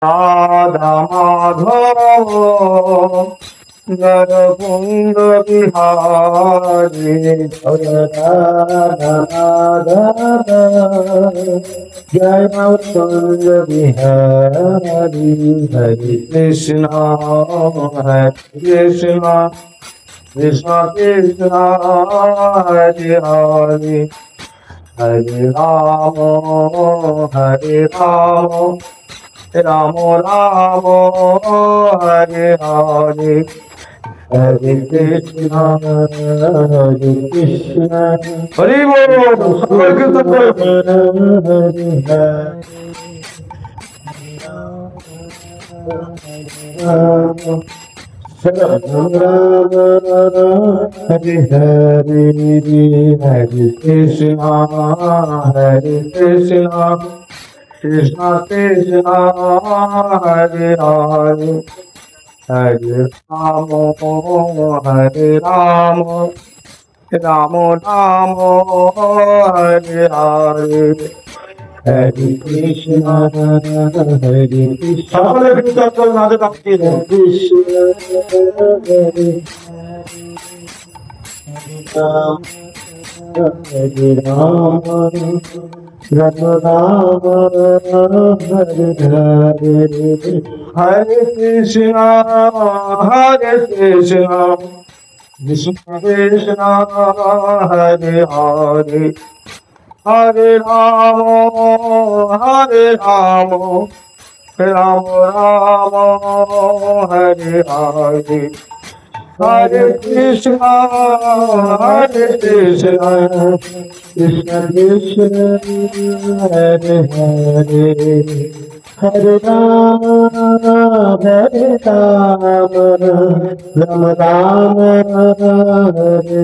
রাধা মাধব নরকুঞ্জ বিহারি রাধা মাধব জয় কুঞ্জ বিহারি হরে কৃষ্ণ হরে কৃষ্ণ কৃষ্ণ কৃষ্ণ হরে হরে হরে রাম হরে রাম রাম রাম হরে হরে হরে কৃষ্ণ হরি বল সকল কীর্তন রাম হরে হরে হরে কৃষ্ণ হরে কৃষ্ণ কৃষ্ণ কৃষ্ণ হরে হরে হরে রাম হরে রাম রাম রাম হরে হরে হরে কৃষ্ণ হরে কৃষ্ণ সকলে কীর্তন করুন আগে ডাকতে কৃষ্ণ হরে রাম হরে রাম রাম রাম হরে হরে হরে কৃষ্ণ হরে কৃষ্ণ কৃষ্ণ কৃষ্ণ হরে হরে হরে রাম রাম রাম হরে হরে হরে কৃষ্ণ কৃষ্ণ কৃষ্ণ হরে হরে হরে রাম রাম রাম হরে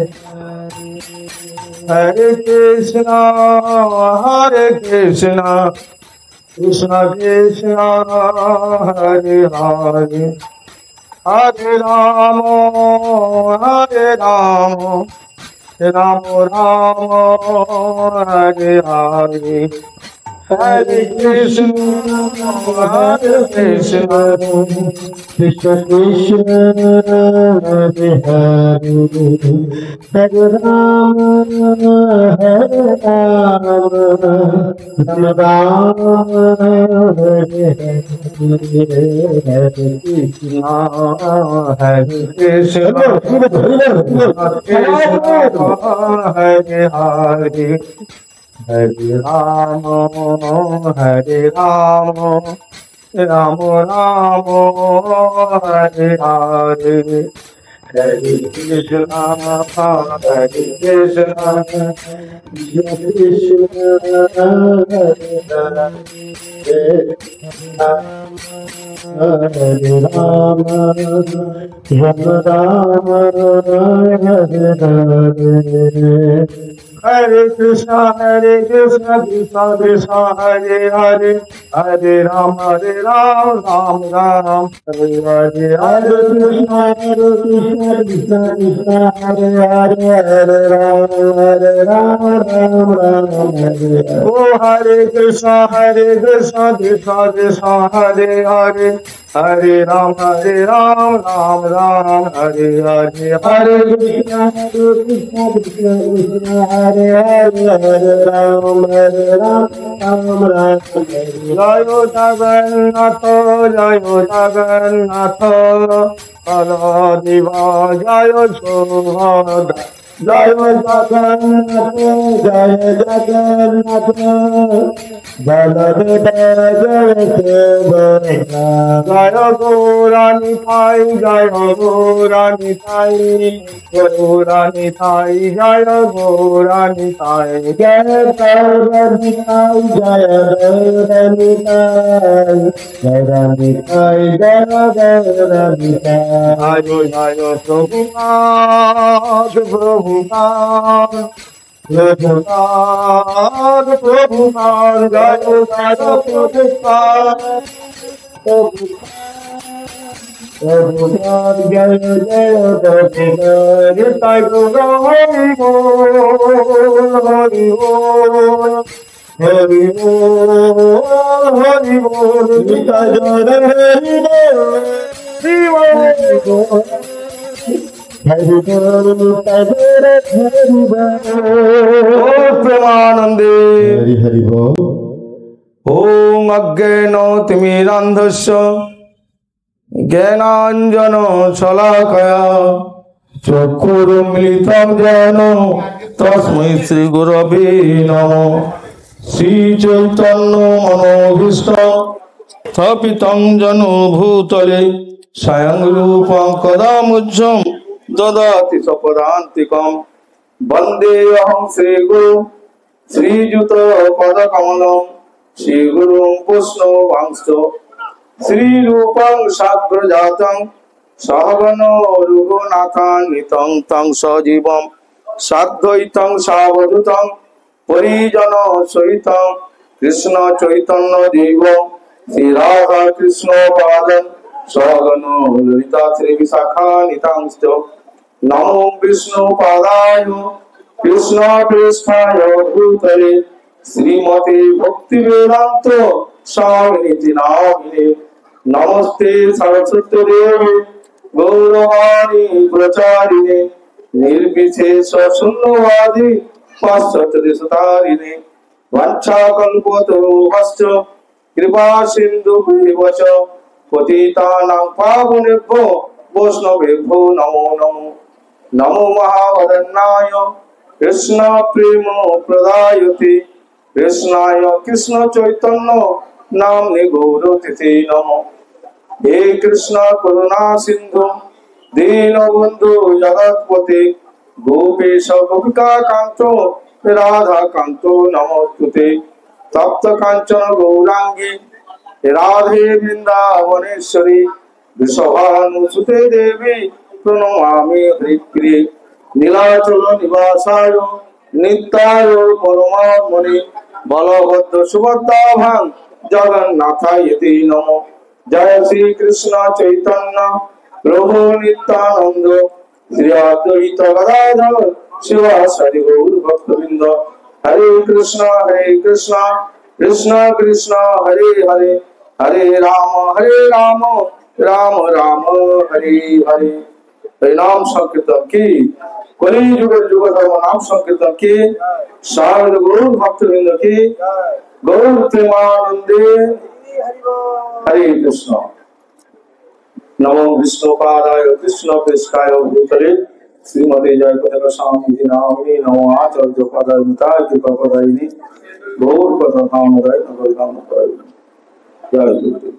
হরে কৃষ্ণ কৃষ্ণ কৃষ্ণ কৃষ্ণ হরে হরে হরে রাম রাম রাম হরে হরে হরে কৃষ্ণ কৃষ্ণ কৃষ্ণ কৃষ্ণ হরে হরে হরে রাম রাম রাম হরে হরে কৃষ্ণ হরে কৃষ্ণ হরে হরে হরে রাম রাম রাম হরে হরে হরে কৃষ্ণ কৃষ্ণ কৃষ্ণ হরে Ram Ram Hare Hare Hare Krishna Krishna Krishna Hare Hare Hare Ram Ram Ram Hare Hare Hare Krishna Krishna Krishna Hare Hare Hare Ram Ram Ram Hare Oh Hare Krishna Krishna Krishna Hare Hare Hare Ram Ram Ram Hare Hare Hare Krishna Krishna Krishna Hare Hare Hare Ram Ram Ram Jayo Jagannath Paradiva Jayo Subhadra Jayo Jagannath Baladeva Jayo Subhadra Jayo Gaurani Thai Jayo Gaurani Thai Gaurani Thai Jayo Gaurani Thai Jayo Gaurani Thai Jayo Gaurani Thai Gaurani Thai Jayo Gaurani Thai Jayo Prabhupada Prabhupada Prabhupada Prabhupada Jayo Jayo Prabhupada Prabhupada Jayo Jayo Prabhupada Nitai Gaura Hari Bol Hari Bol Hari বল হরি বল গীতা জয় হরি বল হরি বল হরি বল গীতা জয় হরি বল প্রেমানন্দে হরি হরি বল। ওম অজ্ঞেন তিমিরান্ধস্য জ্ঞানাঞ্জন শলাকয়া চক্ষুরুন্মিলিতং যেন তস্मै শ্রী গুরবে নমঃ। শ্রী চৈতন্য মনোভীষ্টং স্থাপিতং যেন ভূতলে স্বয়ং রূপং কদা মুহ্যং দদাতি সপদান্তিকং। বন্দেহং শ্রীগুরু শ্রীযুত পদকমলং শ্রীগুরুং বৈষ্ণবাংশ্চ শ্রীরূপং সাগ্রজাতং সহগণ রঘুনাথান্বিতং তং সজীবং সাদ্বৈতং সাবধূতং পরিজন সহিতং কৃষ্ণ চৈতন্য দেব শ্রী রাধা কৃষ্ণ পাদং সহগণ ললিতা শ্রী বিশাখান্বিতাংশ্চ। নমো বিষ্ণু পাদায় কৃষ্ণ পৃষ্ঠায় ভূতলে শ্রীমতে ভক্তি বেদান্ত স্বামিনীতি নামিনে। নমস্তে সরস্বতী দেবে গৌরবাণী প্রচারিণে নির্বিশেষ শূন্যবাদী পাশ্চাত্য দেশতারিণে। বাঞ্ছাকল্পতরুভ্যশ্চ কৃপা সিন্ধুভ্যেব চ পতিতানাং পাবনেভ্যো বৈষ্ণবেভ্যো নমো নমো। নমো মহাবদন্নায় কৃষ্ণ প্রেম প্রদায়তে কৃষ্ণায় কৃষ্ণ চৈতন্য নাম্নে গৌরতিথে নমঃ। হে কৃষ্ণ করুণা সিন্ধু দীনবন্ধু জগৎপতে গোপেশ গোপিকা কান্ত রাধা কান্ত নমস্তুতে। তপ্ত কাঞ্চন গৌরাঙ্গী রাধে বৃন্দাবনেশ্বরী বৃষভানুসুতে দেবী প্রণমামি হরিপ্রিয়ে। নীলাচল নিবাসায় নিত্যায় পরমাত্মনে বলভদ্র সুভদ্রাভাং জগন্নাথায়তে নমঃ। জয় শ্রী কৃষ্ণ চৈতন্য প্রভু নিত্যানন্দ শ্রী অদ্বৈত গদাধর শিবাসাদি গৌর ভক্তবৃন্দ। হরে কৃষ্ণ কৃষ্ণ কৃষ্ণ হরে হরে হরে রাম রাম রাম হরে হরে। নাম সংকীর্তন কি কলি যুগের যুগ ধর্ম নাম সংকীর্তন কি শারদ গৌর ভক্তবৃন্দ কি গৌর প্রেমানন্দে হরে কৃষ্ণ। নমো বিষ্ণুপাদায় কৃষ্ণ পৃষ্ঠায় ভূতলে শ্রীমতে জয় পতাকা স্বামী নামিনী। নমো আচার্য পদায় নিতায় কৃপা পদায়িনী গৌর কথা কামদায় নগর কাম করায়। জয় গুরুদেব।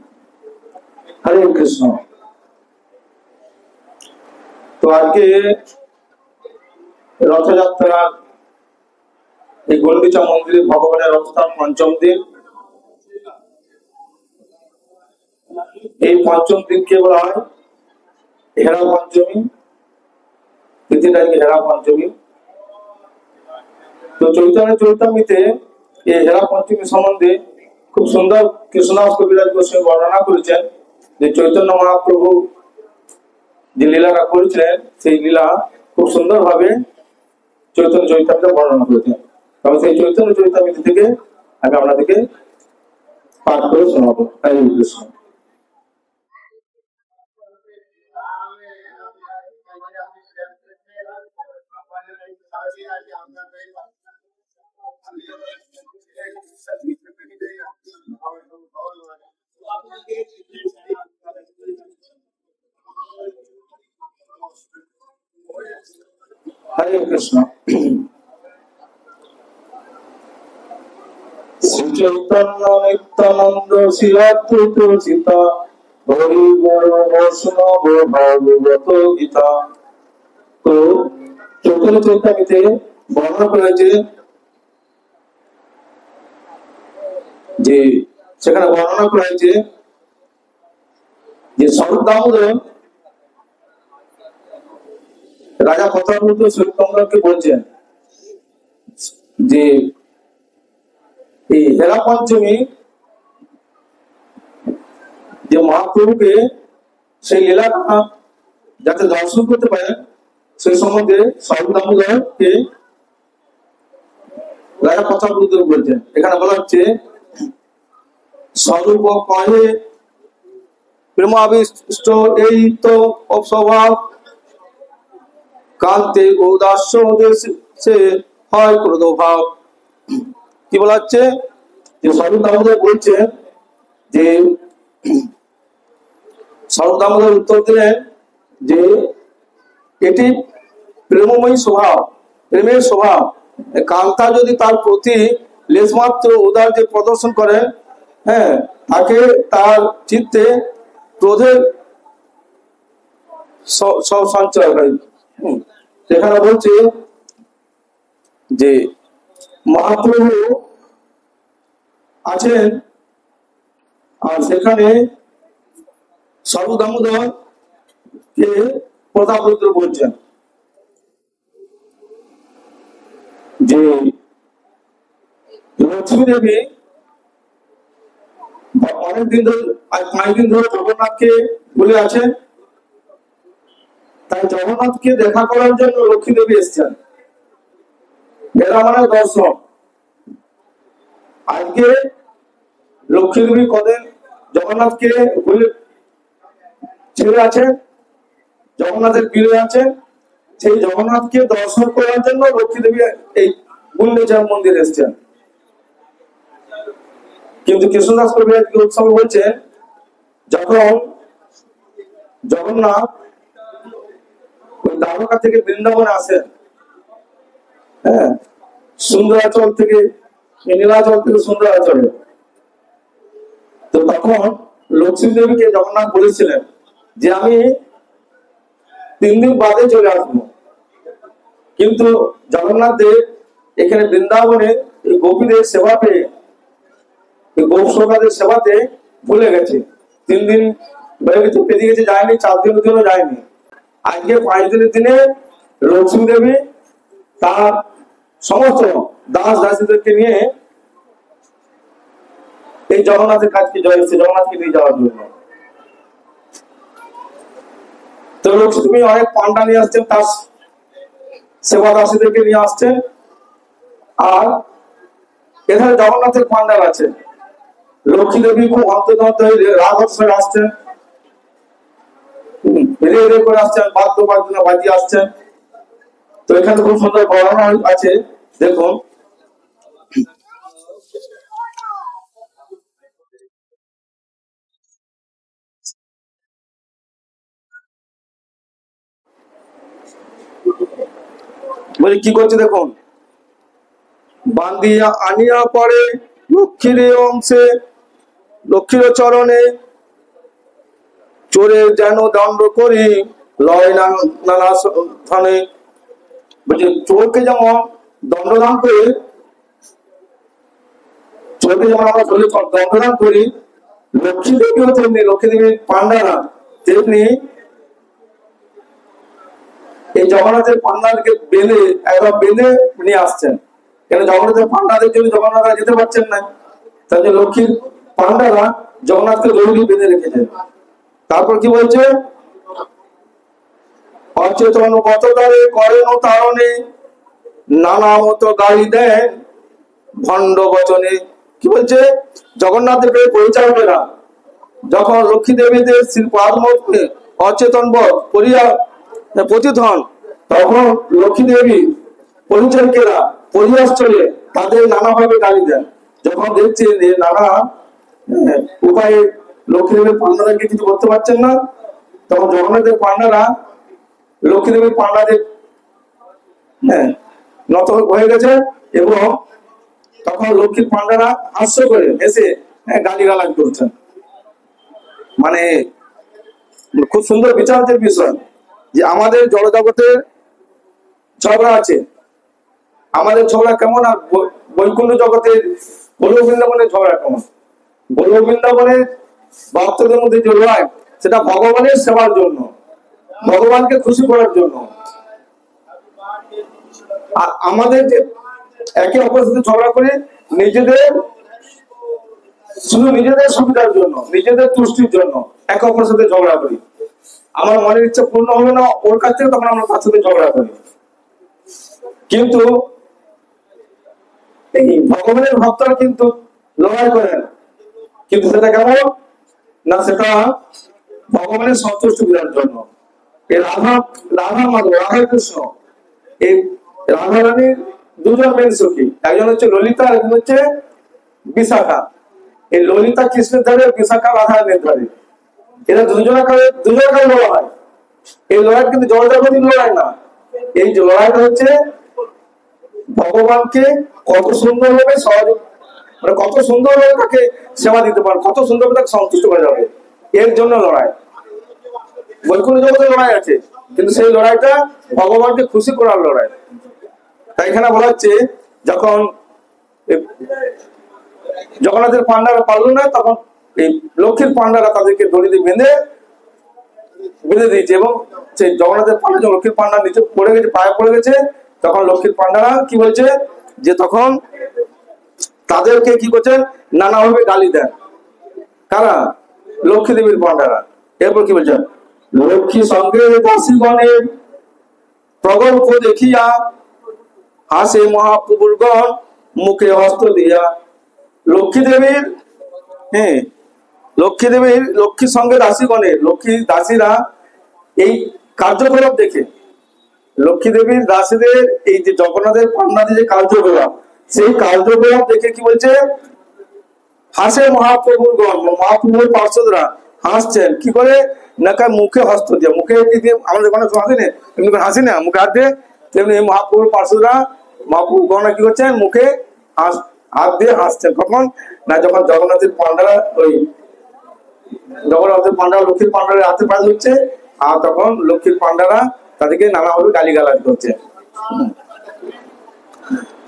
হরে কৃষ্ণ। তো আজকে রথযাত্রা এই গুন্ডিচা মন্দিরে ভগবানের অবস্থান পঞ্চম দিন। এই পঞ্চম দিনকে বলা হয় হেরা পঞ্চমী। তিথিটাকে হেরা পঞ্চমী। তো চৈতন্য চৈতামিতে এই হেরা পঞ্চমী সম্বন্ধে খুব সুন্দর কৃষ্ণদাস কবিরাজ গোস্বামী বর্ণনা করেছেন যে চৈতন্য মহাপ্রভু যে লীলাটা করেছিলেন সেই লীলা খুব সুন্দর ভাবে চৈতন্য চৈতামিতে বর্ণনা করেছেন। তবে সেই চৈতন্য চৈতামিতে থেকে আমি আপনাদেরকে পাঠ করে শোনাবো। হরে কৃষ্ণ। হরে কৃষ্ণ। শ্রী চৈতন্য নিত্যানন্দ শ্রী অদ্বৈত চিতা হরি গুণ বৈষ্ণব ভাগবত গীতা। তো চৈতন্য চৈতামিতে বর্ণনা করেছে যে সেখানে বর্ণনা করেছে যে স্বরূপ দামোদর রাজা প্রতাপরুদ্র শ্রীচন্দ্রকে বলছেন যে এই হেরা পঞ্চমী যে মহাপ্রভুকে সেই লীলাটা যাতে দর্শন করতে পারে সেই সম্বন্ধে স্বরূপ দামোদরকে রাজা প্রতাপরুদ্র বলছেন, এখানে বলা হচ্ছে স্বরূপ কহে প্রেমাবিষ্ট এই তো অস্বভাব, কান্তে ঔদাস্য দেশে হয় ক্রোধ ভাব। কি বলা হচ্ছে যে স্বরূপ দামোদর বলছে যে স্বরূপ দামোদর উত্তর দিলেন যে এটি প্রেমময়ী স্বভাব, প্রেমের স্বভাব। কান্তা যদি তার প্রতি লেশমাত্র উদার প্রদর্শন করে, হ্যাঁ, তাকে তার চিত্তে ক্রোধের সব সঞ্চয় হয়। সেখানে বলছে যে মহাপ্রভু আছেন, আর সেখানে স্বরূপ দামোদর কে প্রতাপরুদ্র বলছেন যে লক্ষ্মী দেবী অনেকদিন ধরে, 5 দিন ধরে জগন্নাথকে বলে আছেন। তাই জগন্নাথকে দেখা করার জন্য লক্ষ্মী দেবী এসছেন। এরা মানে দর্শন। আজকে লক্ষ্মী দেবী কদিন জগন্নাথকে বলে ছেড়ে আছেন, জগন্নাথের বীরে আছেন। সেই জগন্নাথকে দর্শন করার জন্য লক্ষ্মী দেবী এই গুন্ডেচার মন্দিরে এসছেন। কিন্তু কৃষ্ণদাস কবিরাজ গোস্বামী বলছেন, যখন জগন্নাথ ওই দ্বারকা থেকে বৃন্দাবনে আসেন, হ্যাঁ, সুন্দরাচল থেকে, নীলাচল থেকে সুন্দরাচলে, তো তখন লক্ষ্মী দেবীকে জগন্নাথ বলেছিলেন যে আমি 3 দিন বাদে চলে আসবো। কিন্তু জগন্নাথ দেব এখানে বৃন্দাবনে এই গোপীদের সেবা পেয়ে, এই গোপসোকাদের সেবাতে ভুলে গেছে। 3 দিন বেড়ে গেছে, পেরিয়ে গেছে, যায়নি। 4 দিনের জন্য যায়নি। আজকে 5 দিনের দিনে লক্ষ্মী দেবী তার সমস্ত দাস দাসীদেরকে নিয়ে এই জগন্নাথের কাজকে জয়েছে, জগন্নাথকে নিয়ে যাওয়ার জন্য। তো লক্ষ্মী অনেক পান্ডা নিয়ে আসছেন, তার সেবা দাসীদেরকে নিয়ে আসছেন। আর এখানে জগন্নাথের পান্ডার আছে। লক্ষ্মী দেবী খুব অন্তর্গত হয়ে রাগ অবসরে আসছেন, হেরে হেরে করে আসছেন, বাদ্য বাজিয়ে আসছেন। তো এখানে খুব সুন্দর বর্ণনা আছে, দেখুন। বলি কি করছে দেখুন, বান্ধিয়া আনিয়া পরে লক্ষ্মীর অংশে, লক্ষ্মীর চরণে চোরে যেন দণ্ড করি লয় নানা স্থানে। বলছে চোরকে যেমন দণ্ডদান করে, চোরকে যেমন আমরা দণ্ডদান করি, লক্ষ্মী দেবীও তেমনি, লক্ষ্মী দেবীর পান্ডারা তেমনি এই জগন্নাথের পান্ডাকে বেঁধে, একবার বেঁধে নিয়ে আসছেন। কেন জগন্নাথের পান্ডাদের জন্য জগন্নাথরা যেতে পারছেন না, তাহলে লক্ষ্মীর পান্ডারা জগন্নাথকে দৌড়ি বেঁধে রেখেছেন। তারপর কি বলছে, অচেতন গতদারে করেন তারণে, নানা মতো গাড়ি দেন ভণ্ড বচনে। কি বলছে, জগন্নাথ দেবের পরিচারকেরা যখন লক্ষ্মী দেবীদের পদ্মে অচেতন বধ করিয়া পতিত হন, তখন লক্ষ্মী দেবী পরিচারকেরা পরিহাস চলে তাদের নানাভাবে গালি দেন। যখন দেখছে যে নানা উপায়ে লক্ষ্মী দেবীর পান্ডাদেরকে কিছু করতে পারছেন না, তখন জগন্নাথের পান্ডারা লক্ষ্মী দেবীর পান্ডাদের নত হয়ে গেছে, এবং তখন লক্ষ্মীর পান্ডারা হাস্য করে এসে গালিগালাজ করছেন। মানে খুব সুন্দর বিচারের বিষয় যে আমাদের জড়জগতের ঝগড়া আছে, আমাদের ঝগড়া কেমন, আর বৈকুণ্ঠ জগতের গোলক বৃন্দাবনের ঝগড়া কেমন। গোলক বৃন্দাবনের ভক্তদের মধ্যে যে লড়াই, সেটা ভগবানের সেবার জন্য, ভগবানকে খুশি করার জন্য। আর আমাদের যে একে অপরের সাথে ঝগড়া করে নিজেদের, শুধু নিজেদের সুবিধার জন্য, নিজেদের তুষ্টির জন্য একে অপরের সাথে ঝগড়া করি। আমার মনের ইচ্ছা পূর্ণ হলো না ওর কাছ থেকে, তখন আমরা তার সাথে ঝগড়া করি। কিন্তু এই ভগবানের ভক্তরা কিন্তু লড়াই করেন, কিন্তু সেটা কেমন না, সেটা ভগবানের সন্তুষ্ট করার জন্য। এই রাধা মাধব, রাধা কৃষ্ণ, এই রাধা রানীর দুজন মেন সখী, একজন হচ্ছে ললিতা, একজন হচ্ছে বিশাখা। এই ললিতা কৃষ্ণের ধারে, বিশাখা রাধা রানীর ধারে, এরা দুজনের কাছে লড়াই হয়। এই লড়াই কিন্তু জলজাগতিক লড়াই না, এই যে লড়াইটা হচ্ছে ভগবানকে কত সুন্দরভাবে সহযোগ, মানে কত সুন্দরভাবে তাকে সেবা দিতে পারে, কত সুন্দরভাবে তাকে সন্তুষ্ট করা যাবে, এর জন্য লড়াই। বৈকুণ্ঠ জগতের লড়াই আছে, কিন্তু সেই লড়াইটা ভগবানকে খুশি করার লড়াই। তাই এখানে বলা হচ্ছে যখন জগন্নাথের পান্ডারা পারল না, তখন এই লক্ষ্মীর পান্ডারা তাদেরকে দড়িতে বেঁধে দিয়েছে, এবং সেই জগন্নাথের পান্ডা লক্ষ্মীর পান্ডা নিচে পড়ে গেছে, পায়ে পড়ে গেছে, তখন লক্ষ্মীর পান্ডারা কি বলছে যে তখন তাদেরকে কি করছেন, নানাভাবে গালি দেন। কারা? লক্ষ্মী দেবীর পান্ডারা। এরপর কি বলছেন, লক্ষ্মী সঙ্গে দাসীগণের প্রগল্প দেখিয়া হাসে মহাপ্রভুগণ মুখে হস্ত দিয়া। লক্ষ্মী দেবীর লক্ষ্মী সঙ্গে দাসীগণের, লক্ষ্মী দাসীরা এই কার্যকলাপ দেখে, লক্ষ্মী দেবীর দাসীদের এই যে জগন্নাথের পান্ডাদের যে কার্যকলাপ, সেই কার্যকলাপ দেখে কি বলছে, হাসে মহাপ্রভুগণ, মহাপ্রভুর পার্শ্বদরা হাসছেন। কি করে না, মুখে হস্ত দিয়ে, মুখে কি দিয়ে, আমাদের কোনো হাসি নেই, এমনি করে হাসি না, মুখে হাত দিয়ে, তেমনি মহাপ্রভুর পার্শ্বদরা মহাপ্রভুগণ কি করছেন, মুখে হাত দিয়ে হাসছেন। কখন না, যখন জগন্নাথের পান্ডারা লক্ষ্মীর পান্ডারের হাতে পায়ে হচ্ছে, আর তখন লক্ষ্মীর পান্ডারা তাদেরকে নানাভাবে গালিগালাজ করছে।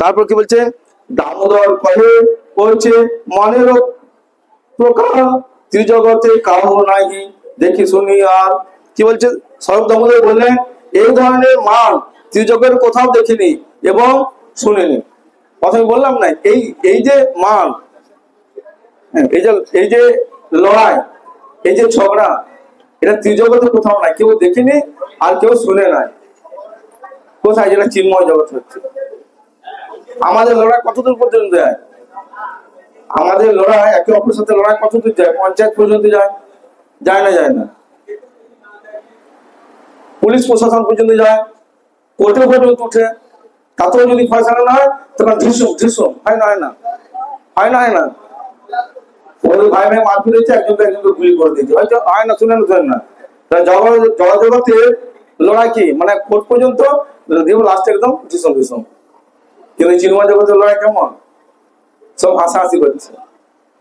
তারপর কি বলছে, দামোদর কহে বলছে মনের প্রকার ত্রিজগতে কাহ নাহি দেখি শুনি। আর কি বলছে, স্বরূপ দামোদর বললেন এই ধরনের মান ত্রিজগের কোথাও দেখিনি এবং শুনিনি। প্রথমে বললাম না, এই যে মান, এই যে লড়াই, এই যে ঝগড়া, এটা ত্রিজগতে কোথাও নাই, কেউ দেখিনি আর কেউ শুনে নাই। কোথায়? যেটা চিন্ময় জগৎ হচ্ছে। আমাদের লড়াই কতদূর পর্যন্ত যায়? আমাদের লড়াই একে অপরের সাথে লড়াই কতদূর যায়? পঞ্চায়েত পর্যন্ত যায়? যায় না? যায় না। পুলিশ প্রশাসন পর্যন্ত যায়, কোর্টে পর্যন্ত উঠে, তাতেও যদি ফয়সালা না হয় তখন ধৃসম হয় না? হয় না? হয় না? হয় না? ওদের ভাই ভাই মারপিট হয়েছে, একজনকে গুলি করে দিয়েছে, হয়তো হয় না? শুনে না? জগতের লড়াই কি, মানে কোর্ট পর্যন্ত দিব, লাস্টে একদম ধৃসম। কিন্তু চিন্ময় জগতের লড়াই কেমন? সব হাসাহাসি করছে,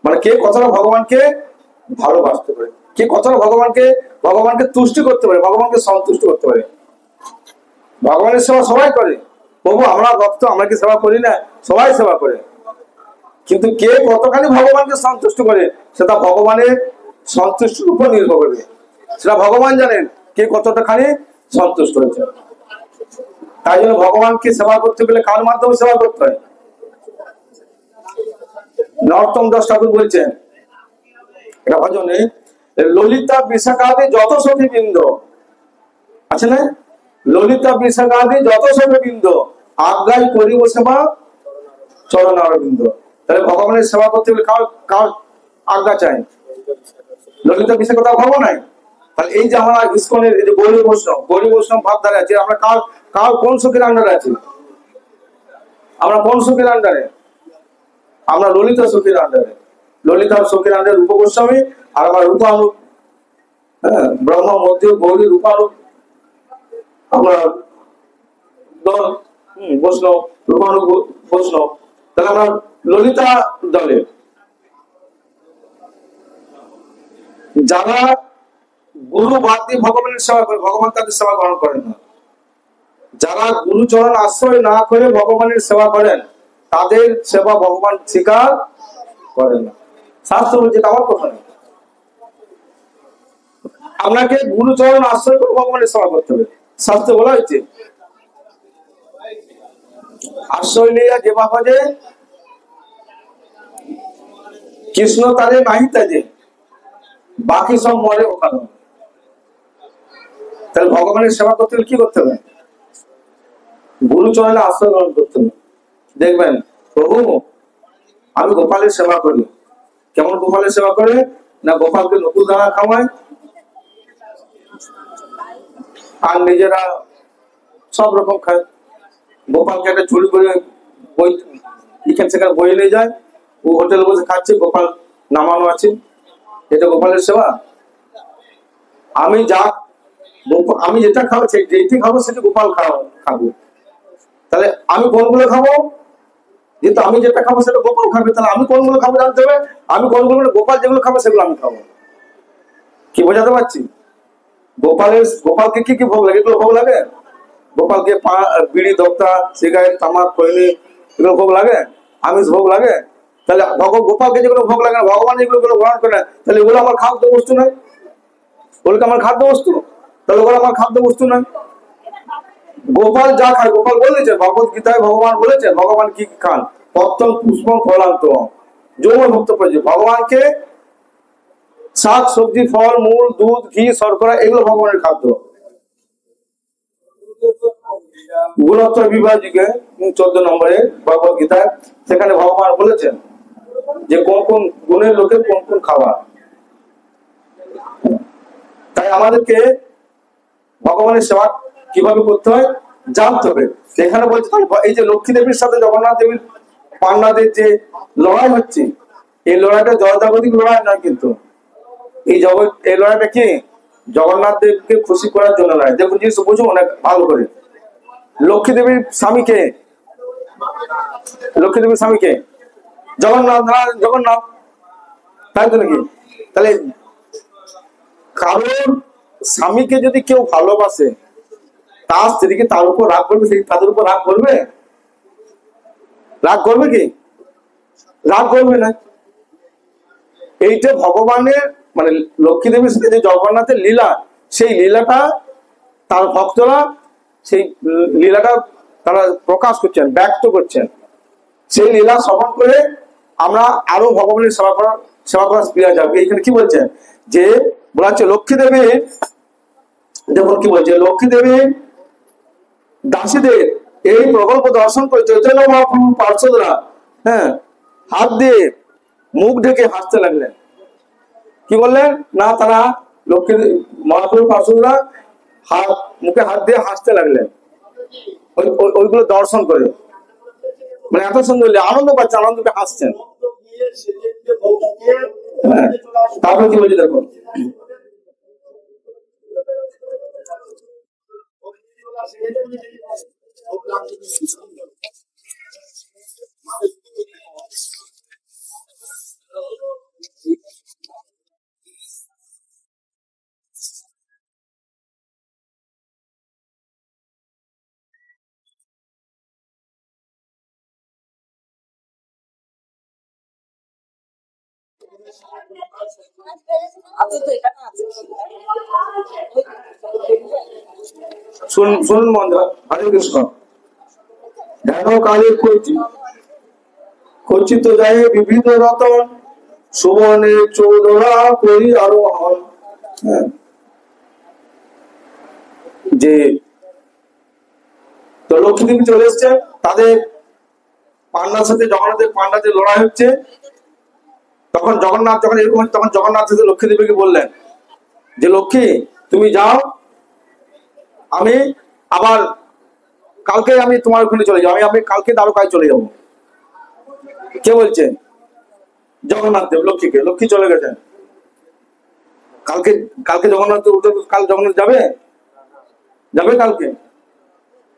মানে কে কতটা ভগবানকে ভালোবাসতে পারে, কে কতটা ভগবানকে তুষ্টি করতে পারে, ভগবানকে সন্তুষ্ট করতে পারে। ভগবানের সেবা সবাই করে, প্রভু আমরা ভক্ত, আমরা কি সেবা করি না? সবাই সেবা করে, কিন্তু কে কতখানি ভগবানকে সন্তুষ্ট করে সেটা ভগবানের সন্তুষ্টির উপর নির্ভর করবে। সেটা ভগবান জানেন কে কতটা খানি সন্তুষ্ট হয়েছে। তাই জন্য ভগবানকে সেবা করতে গেলে কার মাধ্যমে সেবা করতে হয়? নরোত্তম দাস ঠাকুর বলছেন এটা ভজনে, ললিতা বিশাখাদি যত সখী বৃন্দ আছে না, ললিতা বিশাখাদি যত সখী বৃন্দ আজ্ঞাই করিব সেবা চরণ অরবিন্দ। তাহলে ভগবানের সেবা করতে গেলে কার আজ্ঞা চাই? ললিতা বিশাখা ভাবো নাই। তাহলে এই যে আমরা ইসকনের এই যে গৌরী বৈষ্ণব ভাবধারা আছে, আমরা কার কোন সুখের আন্ডারে আছি? আমরা কোন সুখের আন্ডারে? আমরা ললিতা সুখের আন্ডারে। ললিতার সুখের আন্ডারে রূপ গোস্বামী, আর আমার রূপানুপ, ব্রহ্ম মধ্য গৌরী রূপানুপ, আমরা বৈষ্ণব, রূপানুপ বৈষ্ণব। তাহলে আমরা ললিতা দলের। যারা গুরু বাদ দিয়ে ভগবানের সেবা করে, ভগবান তাদের সেবা গ্রহণ করেন না। যারা গুরুচরণ আশ্রয় না করে ভগবানের সেবা করেন, তাদের সেবা ভগবান স্বীকার করেন না। শাস্ত্র বলছে, আমার কথা নেই। আপনাকে গুরুচরণ আশ্রয় করে ভগবানের সেবা করতে হবে। শাস্ত্রে বলা হয়েছে, আশ্রয় লিয়া যে বাপাজে কৃষ্ণ তারে নাহি তাজে, বাকি সব মরে ওখানে। তাহলে ভগবানের সেবা করতে হলে কি করতে হবে? গুরুচরণে আশ্রয় গ্রহণ করতে হবে। দেখবেন প্রভু আমি গোপালের সেবা করি। কেমন গোপালের সেবা করে না, গোপালকে নকুল দানা খাওয়ায় আর নিজেরা সব রকম খায়। গোপালকে একটা চুরি করে বই এখান সেখানে বই নিয়ে যায়, ও হোটেলে বসে খাচ্ছে, গোপাল নামানো আছে। এটা গোপালের সেবা? আমি যা আমি যেটা খাবো যেটি খাবো সেটা গোপাল খাবো, তাহলে আমি কোনগুলো খাবো? যেহেতু আমি যেটা খাবো সেটা গোপাল খাবে, তাহলে আমি কোনগুলো খাবো জানতে হবে। আমি কোনগুলো গোপাল যেগুলো খাবো সেগুলো আমি খাবো। কি বোঝাতে পারছি? গোপালকে কি কি ভোগ লাগে? এগুলো ভোগ লাগে? গোপালকে বিড়ি, দপ্তা, সিগারেট, তামাক, খৈনি এগুলো ভোগ লাগে? আমিষ ভোগ লাগে? তাহলে গোপালকে যেগুলো ভোগ লাগে না, ভগবান যেগুলো গ্রহণ করে, তাহলে এগুলো আমার খাদ্য বস্তু নয়? ওগুলোকে আমার খাদ্য বস্তু? তাহলে ওগুলো আমার খাদ্য বস্তু নয়। গোপাল যা খায়, গোপাল বলেছে ভগবত গীতায়, ভগবান বলেছে ভগবান কি খান? পত্তন, পুষ্পম, ফলান্ত, যৌন ভক্ত প্রয়োজন। ভগবানকে শাক সবজি, ফল মূল, দুধ, ঘি, শর্করা এগুলো ভগবানের খাদ্য। গুণোত্তর বিভাজিকে 14 নম্বরে ভগবত গীতায় সেখানে ভগবান বলেছেন যে কোন কোন গুণের লোকের কোন কোন খাবার। তাই আমাদেরকে ভগবানের সেবা কিভাবে করতে হয় জানতে হবে। এখানে বলছে এই যে লক্ষ্মী দেবীর সাথে জগন্নাথ দেবীর পান্ডাদের যে লড়াই হচ্ছে, এই লড়াইটা জয়জাগতিক লড়াই নয়, কিন্তু এই লড়াইটা কি জগন্নাথ দেবকে খুশি করার জন্য নয়। দেখুন জিনিস বুঝুন অনেক ভালো করে। লক্ষ্মী দেবীর স্বামীকে, লক্ষ্মী দেবীর স্বামীকে জগন্নাথ, জগন্নাথ, তাই তো নাকি? তাহলে কারণ স্বামীকে যদি কেউ ভালোবাসে, তার স্ত্রীকে তার উপর রাগ করবে, তাদের উপর রাগ করবে? রাগ করবে কি? রাগ করবে না। এইটা ভগবানের মানে লক্ষ্মী দেবীর সাথে যে জগন্নাথের লীলা, সেই লীলাটা তার ভক্তরা সেই লীলাটা তারা প্রকাশ করছেন, ব্যক্ত করছেন। সেই লীলা শ্রবণ করে আমরা আরো ভগবানের সেবা করার স্পৃহা যাবে। এখানে কি বলছেন যে বলা হচ্ছে লক্ষ্মী দেবী, দেখুন কি বলছে, লক্ষ্মী দেবী দাসীদের এই প্রকল্প দর্শন করে চৈতন্য মহাপ্রভু পার্শ্বদরা হাত দিয়ে মুখ ঢেকে হাসতে লাগলেন। কি বললেন না, তারা লক্ষ্মী মহাপ্রভু পার্শ্বদরা মুখে হাত দিয়ে হাসতে লাগলেন ওইগুলো দর্শন করে। মানে এত সুন্দর আনন্দ পাচ্ছে, আনন্দ পেয়ে হাসছেন। তারপরে কি বলছি দেখো, শুনুন বন্ধুরা, হরে কৃষ্ণ। ধ্যান কালে খচিত যায় বিভিন্ন রতন, সুবর্ণে চৌধরা করি আরোহণ। যে তো লক্ষ্মী দেবী চলে এসছে, তাদের পান্ডার সাথে জগন্নাথের পান্ডাদের লড়াই হচ্ছে। তখন জগন্নাথ যখন এরকম হচ্ছে, তখন জগন্নাথ লক্ষ্মী দেবীকে বললেন যে লক্ষ্মী তুমি যাও, আমি আবার কালকে আমি তোমার ওখানে চলে যাবো, আমি কালকে দ্বারকায় চলে যাবো। কে বলছে? জগন্নাথ দেব লক্ষ্মীকে। লক্ষ্মী চলে গেছেন কালকে। কালকে জগন্নাথ উঠে, কাল জগন্নাথ যাবে কালকে।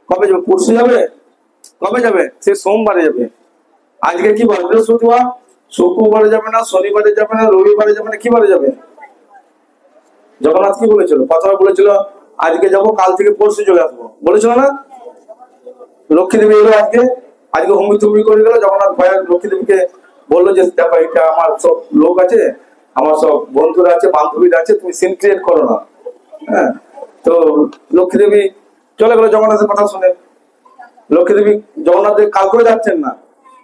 কবে যাবে? পরশু যাবে? কবে যাবে? সে সোমবারে যাবে। আজকে কি বার? বৃহস্পতিবার। শুক্রবারে যাবে না, শনিবারে যাবে না, রবিবারে যাবে না, কি বারে যাবে? জগন্নাথ কি বলেছিল? কথা বলেছিল আজকে যাবো, কাল থেকে পরশু চলে আসবো, বলেছিল না? লক্ষ্মী দেবী এলো আজকে হুমি তুমি করে গেল। জগন্নাথ ভয় লক্ষ্মী দেবীকে বললো যে দেখো এটা আমার সব লোক আছে, আমার সব বন্ধুরা আছে, বান্ধবীরা আছে, তুমি সিন ক্রিয়েট করো না। হ্যাঁ, তো লক্ষ্মী দেবী চলে গেল জগন্নাথের কথা শুনে। লক্ষ্মী দেবী জগন্নাথ দেব কাল করে যাচ্ছেন না,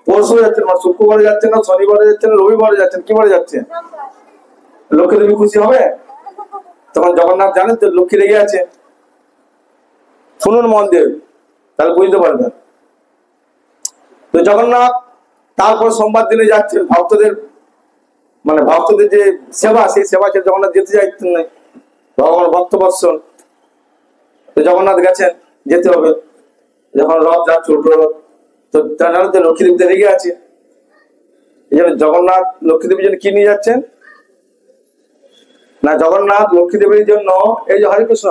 পরশু যাচ্ছেন না, শুক্রবারে যাচ্ছেন না, শনিবারে যাচ্ছেন না, রবিবারে যাচ্ছেন, কি বারে যাচ্ছেন? লক্ষ্মী দেবী খুশি হবে? তখন জগন্নাথ জানেন তো লক্ষ্মী রেগে আছে। শুনুন মন দিয়ে, তাহলে বুঝতে পারবেন। তো জগন্নাথ তারপর সোমবার দিনে যাচ্ছে ভক্তদের, মানে ভক্তদের যে সেবা, সেই সেবা জগন্নাথ যেতে চাইতেন না, ভগবান ভক্তবৎসল, তো জগন্নাথ গেছেন, যেতে হবে। যখন রথ যাচ্ছে উল্টো রথ, তো তারা তো লক্ষ্মী দেবীতে রেগে আছে, এই জন্য জগন্নাথ লক্ষ্মী দেবীর জন্য কি নিয়ে যাচ্ছেন না, জগন্নাথ লক্ষ্মী দেবীর জন্য এই যে হরে কৃষ্ণ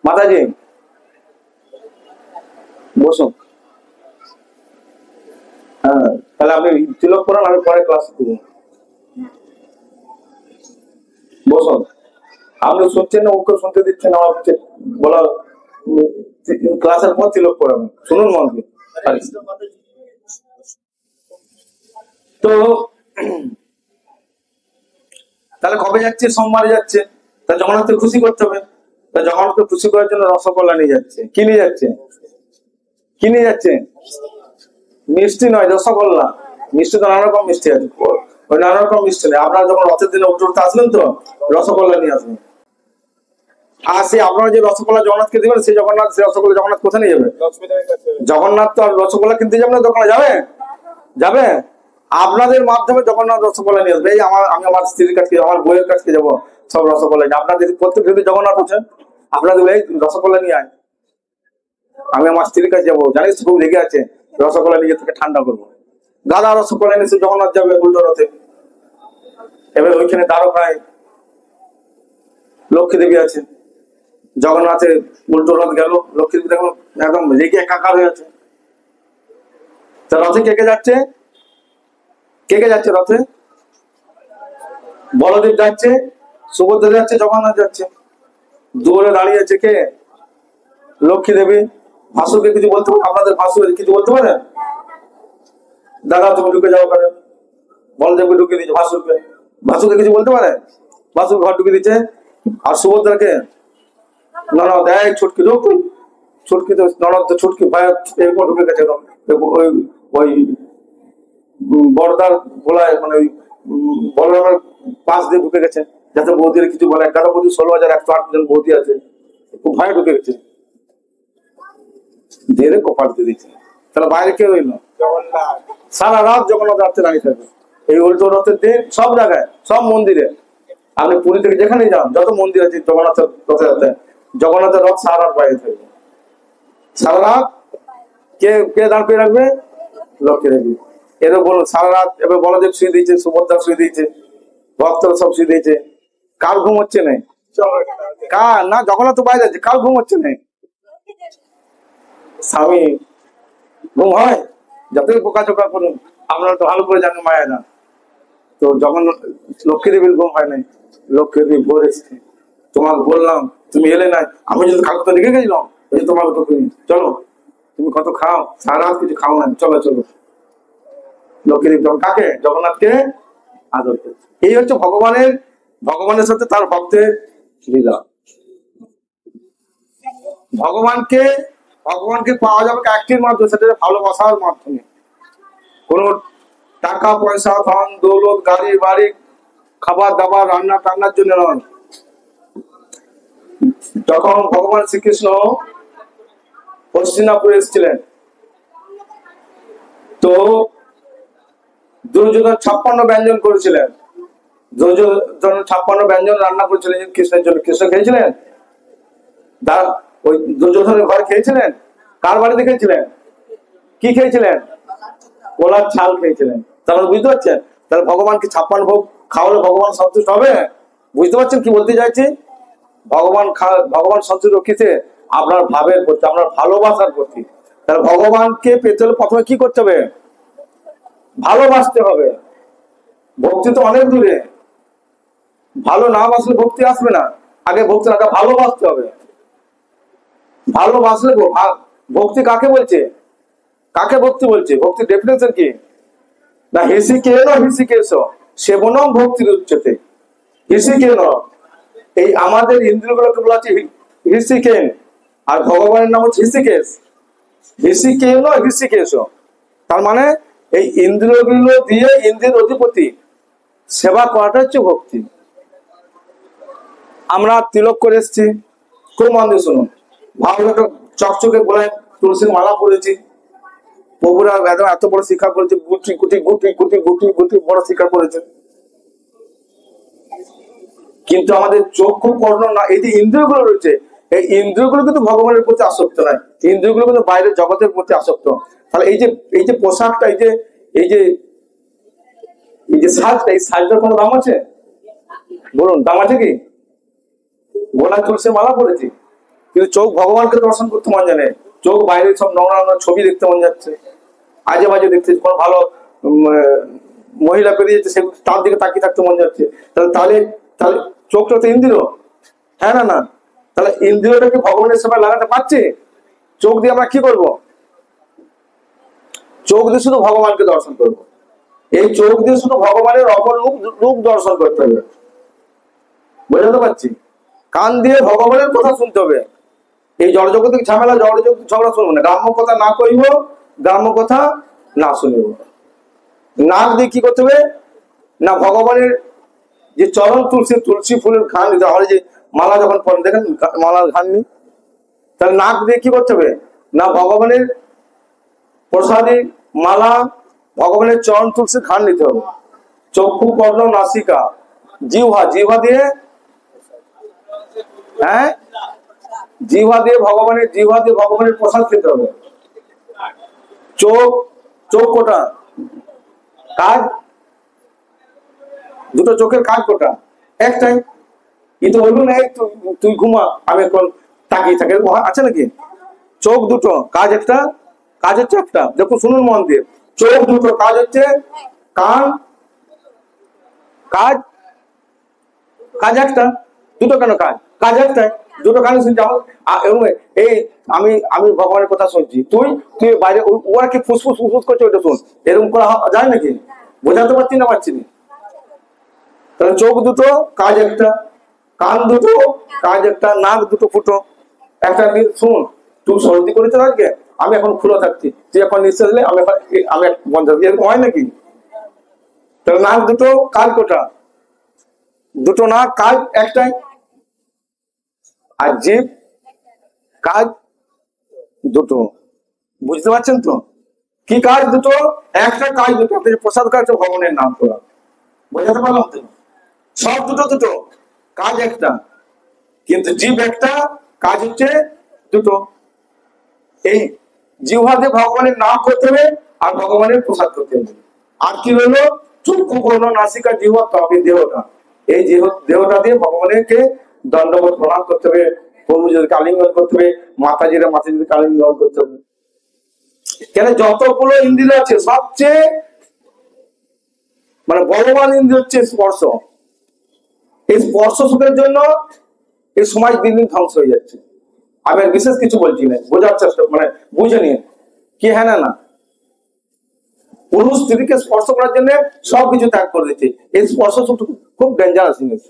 মাতাজি বসুন, হ্যাঁ তাহলে আপনি তিলক করান, আমি পরে ক্লাস করব। বসুন, আপনি শুনছেন না, ওকে শুনতে দিচ্ছেন, আমার বলা ক্লাসের পর তিলক করাবেন, শুনুন মন দিয়ে। তো তাহলে কবে যাচ্ছে? সোমবারে যাচ্ছে। তা জগন্নাথকে খুশি করতে হবে, তা জগন্নাথকে খুশি করার জন্য রসগোল্লা নিয়ে যাচ্ছে। কি নিয়ে যাচ্ছে? কি নিয়ে যাচ্ছে? মিষ্টি নয়, রসগোল্লা। মিষ্টি তো নানা রকম মিষ্টি আছে, ওই নানা রকম মিষ্টি নেই। আপনারা যখন রথের দিনে উঠতে আসবেন তো রসগোল্লা নিয়ে আসবেন। আর সে আপনারা যে রসগোল্লা জগন্নাথকে দেবেন, সেই জগন্নাথ, সেই রসগোল্লা জগন্নাথ কোথায় নিয়ে যাবে? জগন্নাথ তো আর রসগোল্লা কিনতে যাবে না, দোকানে যাবে? যাবে? আপনাদের মাধ্যমে জগন্নাথ রসগোল্লা নিয়ে আসবে। এই আমি আমার স্ত্রীর কাছে, আমার বইয়ের কাছে যাবো, সব রসগোল্লা। আপনাদের প্রত্যেক যদি জগন্নাথ আছেন, আপনাদের এই রসগোল্লা নিয়ে আয়, আমি আমার স্ত্রীর কাছে যাবো, জানিস খুব রেগে আছে, রসগোল্লা নিজে থেকে ঠান্ডা করবো। গাদা রসগোল্লা নিয়ে জগন্নাথ যাবে উল্টো রথে। এবার ওইখানে দ্বারকায় লক্ষ্মী দেবী আছে, জগন্নাথের উল্টো রথ গেল, লক্ষ্মী দেবী দেখুন একদম রেগে একাকার হয়ে আছে। তা রথে কে কে যাচ্ছে? কে কে যাচ্ছে রথে? বলদেব যাচ্ছে, সুভদ্রা যাচ্ছে, জগন্নাথ যাচ্ছে। দূরে দাঁড়িয়ে আছে কে? লক্ষ্মী দেবী। ভাসুরকে কিছু বলতে পারে? আপনাদের ভাসুর কিছু বলতে পারে? দাদা তুমি ঢুকে যাও করে বলদেবকে ঢুকে দিচ্ছে, ভাসুরকে। ভাসুরকে কিছু বলতে পারে? ভাসুর ঘর ঢুকে দিচ্ছে। আর সুভদ্রাকে ননদ, দেয় ছুটকি ঢুক, ছুটকি তো ননদ তো ছুটকি ভাইয়া এরকম ঢুকে গেছে, ওই ওই বড়দার গোলায়, মানে ওই বড়দার পাশ দিয়ে ঢুকে গেছে, যাতে বৌদির কিছু বলে। গাদা বৌদি 16,108 জন বৌদি আছে, খুব ভয়ে ঢুকে গেছে, ধীরে কপাল দিয়ে দিচ্ছে। তাহলে বাইরে কে রইল? সারা রাত জগন্নাথ রাত্রে দাঁড়িয়ে থাকবে। এই উল্টো রথের দিন সব জায়গায়, সব মন্দিরে, আপনি পুরী থেকে যেখানে যান, যত মন্দির আছে জগন্নাথের রথে, জগন্নাথের রথ সারা রাত বাইরে থাকবে। সারা রাত কে কে দাঁড় করে রাখবে? লক্ষ্মী দেবী। এদের বলুন সারা রাত, এবার বলদেব শুয়ে দিয়েছে, সুভদ্রা শুয়ে দিয়েছে, ভক্তরা সব শুয়ে দিয়েছে। কার ঘুম হচ্ছে নেই? কার না, জগন্নাথ বাইরে আছে, কার ঘুম হচ্ছে নেই? স্বামী ঘুম হয়? যতই বোকা চোকা করুন, আপনারা তো ভালো করে জানেন মায়া না। তো যখন লক্ষ্মী দেবীর ঘুম হয় নাই, লক্ষ্মী দেবী ভোর এসছে, তোমাকে বললাম তুমি এলে নাই, আমি যদি কাগজটা লিখে গেছিলাম, ওই তোমাকে তো চলো তুমি কত খাও, সারা রাত কিছু খাও না, চলো চলো। লক্ষ্মী দেবী তখন কাকে? জগন্নাথকে আদর করছে। এই হচ্ছে ভগবানের সাথে তার ভক্তের লীলা। ভগবানকে পাওয়া যাবে একটির মাধ্যমে, সেটা ভালোবাসার মাধ্যমে। কোন টাকা পয়সা, ধন দৌলত, গাড়ি বাড়ি, খাবার দাবার, রান্না টান্নার জন্য নয়। যখন ভগবান শ্রীকৃষ্ণ হস্তিনাপুরে এসেছিলেন, তো দুর্যোধন 56 ব্যঞ্জন করেছিলেন, দুর্যোধন 56 ব্যঞ্জন রান্না করেছিলেন কৃষ্ণের জন্য। কৃষ্ণ খেয়েছিলেন? ওই দুর্যোধনের ঘরে খেয়েছিলেন? কার বাড়িতে খেয়েছিলেন? কি খেয়েছিলেন? কলার ছাল খেয়েছিলেন। তাহলে বুঝতে পারছেন, তাহলে ভগবানকে 56 ভোগ খাওয়ালে ভগবান সন্তুষ্ট হবে? বুঝতে পারছেন কি বলতে চাইছি? ভগবান সন্তুষ্ট রক্ষিতে আপনার ভাবের প্রতি, আপনার ভালোবাসার প্রতি। তাহলে ভগবানকে পেতে হলে প্রথমে কি করতে হবে? ভালোবাসতে হবে। ভক্তি তো অনেক দূরে, ভালো না বাসলে ভক্তি আসবে না। আগে ভক্তি, আগে ভালোবাসতে হবে। ভালোবাসলে ভক্তি কাকে বলছে? কাকে ভক্তি বলছে? ভক্তির ডেফিনেশন কি? না হিসিকেশ সেবনম ভক্তির উচ্চতে। হিসিকেন, এই আমাদের ইন্দ্রিয়গুলোকে বলা হচ্ছে হিসিকেন, আর ভগবানের নাম হচ্ছে হিসিকেশ। হিসিকেশ, তার মানে এই ইন্দ্রিয়গুলো দিয়ে ইন্দ্রিয়ের অধিপতি সেবা করাটা হচ্ছে ভক্তি। আমরা তিলক করে এসছি, খুব মন দিয়ে শুনুন, ভালো একটা চকচকে বলে তুলসীর মালা পরেছি, প্রভুরা এত বড় শিক্ষা করেছে, গুটি গুটি গুটি গুটি গুটি গুটি বড় শিক্ষা করেছে। কিন্তু আমাদের চক্ষু কর্ণ না, এই যে ইন্দ্রিয়গুলো রয়েছে, এই ইন্দ্রিয়গুলো কিন্তু ভগবানের প্রতি আসক্ত নয়, ইন্দ্রিয়গুলো কিন্তু বাইরের জগতের প্রতি আসক্ত। তাহলে এই যে পোশাকটা, এই যে সাজটা, এই সাজটার কোনো দাম আছে? বলুন, দাম আছে কি? গোলা তুলসী মালা পড়েছি, কিন্তু চোখ ভগবানকে দর্শন করতে মন জানে, চোখ বাইরে সব নোংরা নোংরা ছবি দেখতে মন যাচ্ছে, আজে বাজে দেখতে, কোনো ভালো মহিলা পেরিয়েছে সে তার দিকে তাকিয়ে থাকতে মন যাচ্ছে। তাহলে তাহলে চোখটা তো ইন্দ্রিয়, হ্যাঁ না না? তাহলে ইন্দ্রিয়টাকে ভগবানের সেবায় লাগাতে পারছে? চোখ দিয়ে আমরা কি করব? চোখ দিয়ে শুধু ভগবানকে দর্শন করব, এই চোখ দিয়ে শুধু ভগবানের অপর রূপ দর্শন করতে হবে, বোঝাতে পারছি? কান দিয়ে ভগবানের কথা শুনতে হবে, এই জড়জগতিক ঝামেলা জড়জগতিক ঝগড়া শুনবো না, গ্রাম্য কথা না কইব, গ্রাম্য কথা না শুনিব। নাক দিয়ে কি করতে হবে না, ভগবানের যে চরণ তুলসী ফুলের ঘ্রাণ নিতে হয়, যে মালা যখন পরেন দেখেন মালার ঘ্রাণ নি, তাহলে নাক দিয়ে কি করতে হবে না, ভগবানের প্রসাদী মালা, ভগবানের চরণ তুলসী ঘ্রাণ নিতে হবে। চক্ষু কর্ণ নাসিকা জিহ্বা দিয়ে, হ্যাঁ জিহ্বা দিয়ে ভগবানের প্রসাদ খেতে হবে। চোখ কোটা কাজ, দুটো চোখের কাজ কোটা? একটাই। কিন্তু বলবো না তুই ঘুমা, আমি এখন তাকিয়ে থাকি, আছে নাকি? চোখ দুটো কাজ একটা, কাজ হচ্ছে একটা। দেখুন শুনুন মন দিয়ে, চোখ দুটো কাজ হচ্ছে, কান কাজ একটা, দুটো কেন কাজ একটাই, দুটো কানে শুনছি। এবং এই আমি ভগবানের কথা শুনছি, তুই বাইরে ওরা কি ফুসফুস করছে ওইটা শুন, এরকম করা যায় নাকি? বোঝাতে পারছি না? তাহলে চোখ দুটো কাজ একটা, কান দুটো কাজ একটা, নাক দুটো ফুটো একটা। শুন, তুই সর্দি করেছ আজকে, আমি এখন খুলে থাকছি, তুই এখন নিঃশ্বাস দিলে আমি বন্ধ, এরকম হয় নাকি? তাহলে নাক দুটো কাজ কোটা? দুটো নাক কাজ একটাই, আর জিভ কাজ দুটো। বুঝতে পারছেন তো? কি কাজ দুটো? একটা কাজ দুটো, প্রসাদ কাজ ভগবানের নাম করা। বোঝাতে পারলাম তো? সব দুটো কাজ একটা, কিন্তু জীব একটা, কাজ হচ্ছে দুটো। এই জিহ্বা দিয়ে ভগবানের নাম করতে হবে আর ভগবানের প্রসাদ করতে হবে। আর কি হলো? চক্ষু কর্ণ নাসিকা জিহ্বা ত্বক, দেহটা, এই দেহটা দিয়ে ভগবানকে দণ্ডবোধ প্রণাম করতে হবে, প্রভু যদি আলিঙ্গন করতে হবে, মাতাজিরা আলিঙ্গন করতে হবে। কেন? যতগুলো ইন্দ্রিয় আছে সবচেয়ে বলবান ইন্দ্রিয় হচ্ছে স্পর্শ। এই স্পর্শ সুখের জন্য এই সমাজ দিন দিন ধ্বংস হয়ে যাচ্ছে। আমি আর বিশেষ কিছু বলছি না, বোঝার চেষ্টা বুঝে নিন কি, হ্যাঁ না? পুরুষ স্ত্রীকে স্পর্শ করার জন্য সবকিছু ত্যাগ করে দিচ্ছে। এই স্পর্শ খুব ডেঞ্জারাস জিনিস।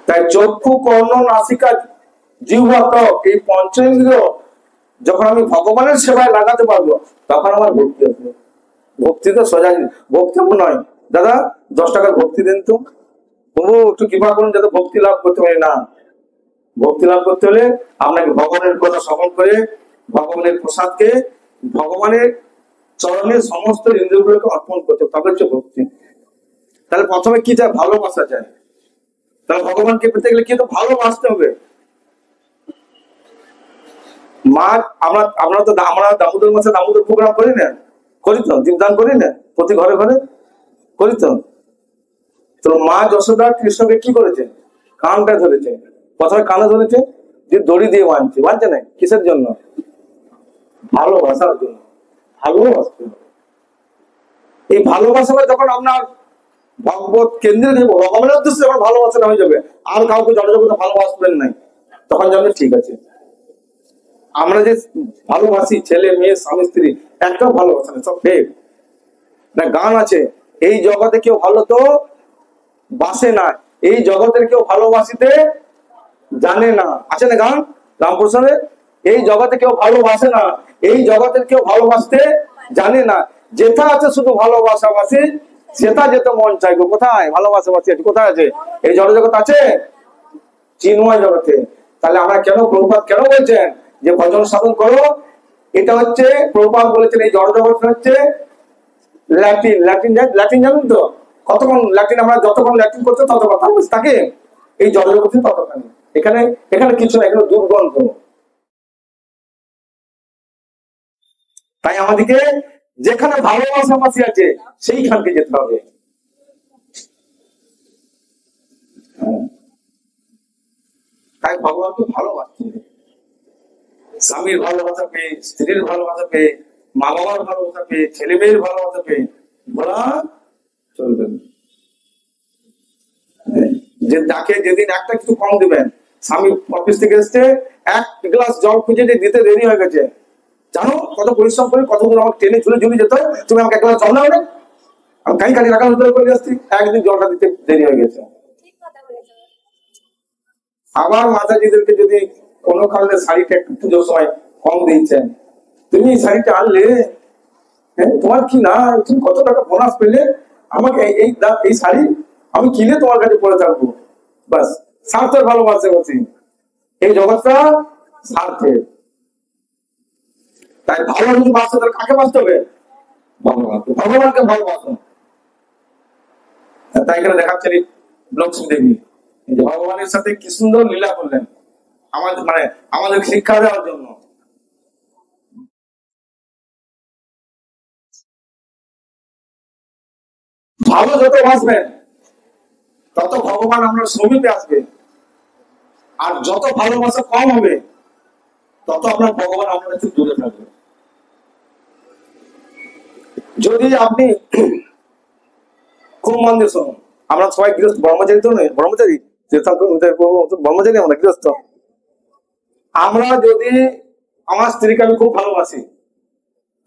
তাই চক্ষু কর্ণ নাসিকা জিহ্বা ত্বক, এই পঞ্চেন্দ্রিয় যখন আমি ভগবানের সেবায় লাগাতে পারবো, তখন আমার ভক্তি আসবে। ভক্তি তো সোজা, ভক্তি নয় দাদা 10 টাকার ভক্তি দেন তো, প্রভু একটু কৃপা করুন যাতে ভক্তি লাভ করতে পারি না। ভক্তি লাভ করতে হলে আপনাকে ভগবানের কথা শ্রবণ করে, ভগবানের প্রসাদকে, ভগবানের চরণের সমস্ত ইন্দ্রিয়গুলোকে অর্পণ করতে, তবে হচ্ছে ভক্তি। তাহলে প্রথমে কি চাই? ভালোবাসা চাই। তাহলে ভগবানকে পেতে গেলে কি? তো ভালোবাসতে হবে। মা আমরা দামোদর মাসে দামোদর প্রোগ্রাম করি না, করি তো, দীপদান করি না, প্রতি ঘরে ঘরে করি তো। তো মা যশোদা কৃষ্ণকে কি করেছে? কানটা ধরেছে, প্রথমে কানে ধরেছে, যে দড়ি দিয়ে বাঁধছে না, কিসের জন্য? ভালোবাসার জন্য। ভালোবাসতে হবে। এই ভালোবাসাটা যখন আপনার ভগবত কেন্দ্রে দেবো, ভগবানের উদ্দেশ্যে যখন ভালোবাসাটা হয়ে যাবে, আর কাউকে জড়জগতে ভালোবাসবেন নাই, তখন জানবে ঠিক আছে। আমরা যে ভালোবাসি ছেলে মেয়ে স্বামী স্ত্রী, একটাও ভালোবাসা না, সব ফেক। না গান আছে, এই জগতে কেউ ভালো তো বাসে না, এই জগতের কেউ ভালোবাসিতে জানে না, আছে না গান রামপ্রসাদের? এই জগতে কেউ ভালোবাসে না, এই জগতের কেউ ভালোবাসতে জানে না, যেটা আছে শুধু ভালোবাসাবাসী, সেটা যেতে মন চাইবো। কোথায় ভালোবাসাবাসী আছে? কোথায় আছে? এই জড়জগৎ আছে, চিন্ময় জগতে। তাহলে আমরা কেন, প্রভুপাদ কেন বলছেন যে ভজন সাধন করো? এটা হচ্ছে প্রভুপাদ বলেছেন এই জড় জগৎ হচ্ছে ল্যাটিন। ল্যাটিন ল্যাটিন জানেন তো? কতক্ষণ ল্যাটিন আমরা যতক্ষণ ল্যাটিন করছো ততক্ষণ তাকে এই জড় জগৎ ততক্ষণ। এখানে এখানে কিছু না, এখানে দুর্গন্ধ। তাই আমাদেরকে যেখানে ভালোবাসাবাসি আছে সেইখানকে যেতে হবে। তাই ভগবানকে ভালোবাসতে হবে। স্বামীর ভালোবাসা পেয়ে, স্ত্রীর ভালোবাসা পেয়ে, মা বাবার ভালোবাসা পেয়ে, ছেলে মেয়ের ভালোবাসা পেয়ে বলা চলবে না। যে তাকে যেদিন একটা কিছু কম দিবেন, স্বামী অফিস থেকে এসছে, এক গ্লাস জল খুঁজে দিতে দেরি হয়ে গেছে, জানো কত পরিশ্রম করে কত দূর আমাকে টেনে ঝুলে ঝুলে যেতে হয়, তুমি আমাকে এক গ্লাস জল নাও না, আমি কাই কালি রাখার উত্তর করে আসছি, একদিন জলটা দিতে দেরি হয়ে গেছে। আবার মাতাজিদেরকে যদি কোনো কারণে শাড়িটা একটু পুজোর সময় কম দিচ্ছেন, তুমি শাড়িটা আনলে, হ্যাঁ তোমার কি না, তুমি কত টাকা বোনাস পেলে, আমাকে এই শাড়ি আমি কিনে তোমার কাছে পরে থাকবো, বাস স্বার্থের ভালোবাসে বলছি। এই জগৎটা স্বার্থের। তাই ভালো যদি বাঁচতে তাহলে কাকে বাঁচতে হবে? ভগবানকে ভালোবাসো। তাই এখানে দেখাচ্ছেন লক্ষ্মী দেবী ভগবানের সাথে কি সুন্দর লীলা করলেন আমাদের, মানে আমাদের শিক্ষা দেওয়ার জন্য। ভালো যত বাঁচবেন তত ভগবান আপনার সমীপে আসবে, আর যত ভালোবাসা কম হবে তত আপনার ভগবান আপনার কাছে দূরে থাকবে। যদি আপনি খুব মন দিয়ে শুনুন, আমরা সবাই গৃহস্থ, ব্রহ্মচারী তো নয়, ব্রহ্মচারী ব্রহ্মচারী, আমরা গৃহস্থ। আমরা যদি আমার স্ত্রীকে আমি খুব ভালোবাসি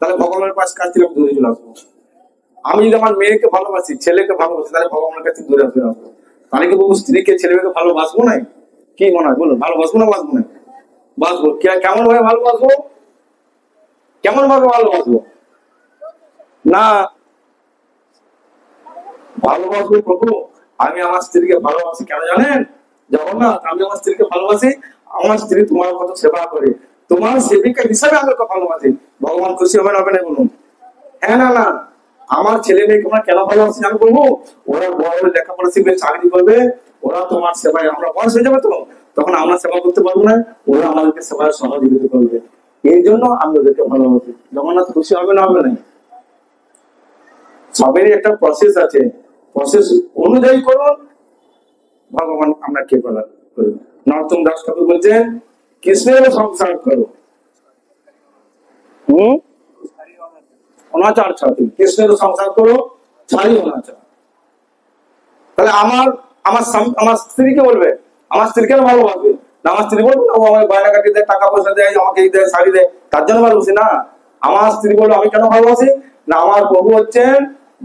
তাহলে ভগবানের কাছ থেকে আমি দূরে চলে আসবো। আমি যদি আমার মেয়েকে ভালোবাসি, ছেলেকে ভালোবাসি, তাহলে ভগবানের কাছে দূরে আসবে আসবো। তাহলে কি বাবু স্ত্রীকে ছেলে মেয়েকে ভালোবাসবো না? কি মনে হয় বলুন, ভালোবাসবো না বাসবো না? বাসবো। কেমন ভাবে ভালোবাসবো? কেমন ভাবে ভালোবাসবো? না ভালোবাসবো প্রভু, আমি আমার স্ত্রীকে ভালোবাসি, কেন জানেন? জগন্নাথ, আমি আমার স্ত্রীকে ভালোবাসি, আমার স্ত্রী তোমার কত সেবা করে, তোমার সেবিকা হিসাবে আমি ওকে ভালোবাসি। ভগবান খুশি হবে না হবে না বলুন? হ্যাঁ না না, আমার ছেলে মেয়েকে আমরা কেন ভালোবাসি আমি বলবো, ওরা বড় লেখাপড়া শিখবে, চাকরি করবে, ওরা তোমার সেবায়, আমরা বয়স হয়ে যাবে তো তখন আমরা সেবা করতে পারবো না, ওরা আমাদেরকে সেবায় সহযোগিতা করবে, এই জন্য আমি ওদেরকে ভালোবাসি। জগন্নাথ খুশি হবে না হবে না? সবেরই একটা প্রসেস আছে, প্রসেস অনুযায়ী করুন, ভগবান আমরা কে বলা করবেন। নরোত্তম দাস ঠাকুর বলছেন কৃষ্ণের সংসার করো, অনাচার ছাড়ো, কৃষ্ণের সংসার করো, ছাড়ি অনাচার। তাহলে আমার স্ত্রীকে বলবে, আমার স্ত্রীকে ভালোবাসবে না, আমার স্ত্রী বলবে না ও আমার গয়না কাটি দেয়, টাকা পয়সা দেয়, আমাকে এই দেয়, শাড়ি দেয়, তার জন্য ভালোবাসি না। আমার স্ত্রী বলবে আমি কেন ভালোবাসি না, আমার প্রভু হচ্ছেন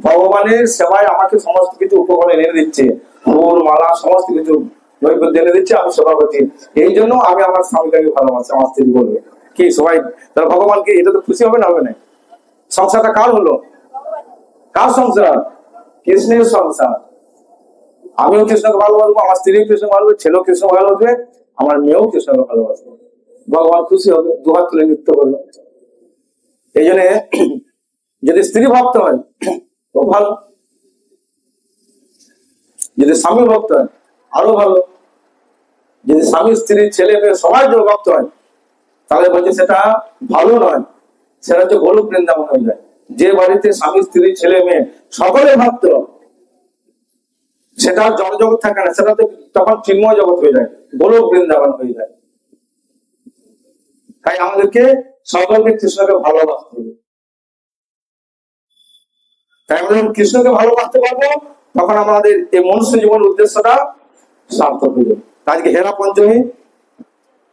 ভগবানের সেবায় আমাকে সমস্ত কিছু উপকরণ এনে দিচ্ছে, ফুল মালা সমস্ত কিছু নৈবেদ্য এনে দিচ্ছে, আমি সেবা করছি, এই জন্য আমি আমার স্বামীকে ভালোবাসি। আমার স্ত্রী বলবে কি সবাই, তাহলে ভগবান কি এটা তো খুশি হবে না হবে না? সংসারটা কার হলো? কার সংসার? কৃষ্ণের সংসার। আমিও কৃষ্ণকে ভালোবাসবো, আমার স্ত্রীও কৃষ্ণকে ভালোবাসবে, ছেলেও কৃষ্ণ ভালোবাসবে, আমার মেয়েও কৃষ্ণকে ভালোবাসবে, ভগবান খুশি হবে, দুহাত তুলে নৃত্য করবে। এই জন্য যদি স্ত্রী ভক্ত হয় তো ভালো, যদি স্বামী ভক্ত হয় আরো ভালো, যদি স্বামী স্ত্রী ছেলে মেয়ে সবাই যদি ভক্ত হয় তাহলে বলছে সেটা ভালো নয়, সেটা হচ্ছে গোলক বৃন্দাবন হয়ে যায়। যে বাড়িতে স্বামী স্ত্রী ছেলে মেয়ে সকলে ভক্ত, সেটা জড় জগৎ থাকে না, সেটা তো তখন চিন্ময় জগৎ হয়ে যায়, গোলক বৃন্দাবন হয়ে যায়। তাই আমাদেরকে সকলকে কৃষ্ণকে ভালোবাসতে হবে। তাই আমরা যখন কৃষ্ণকে ভালোবাসতে পারবো তখন আমাদের এই মনুষ্য জীবনের উদ্দেশ্যটা সার্থক হয়ে যাবে। আজকে হেরা পঞ্চমী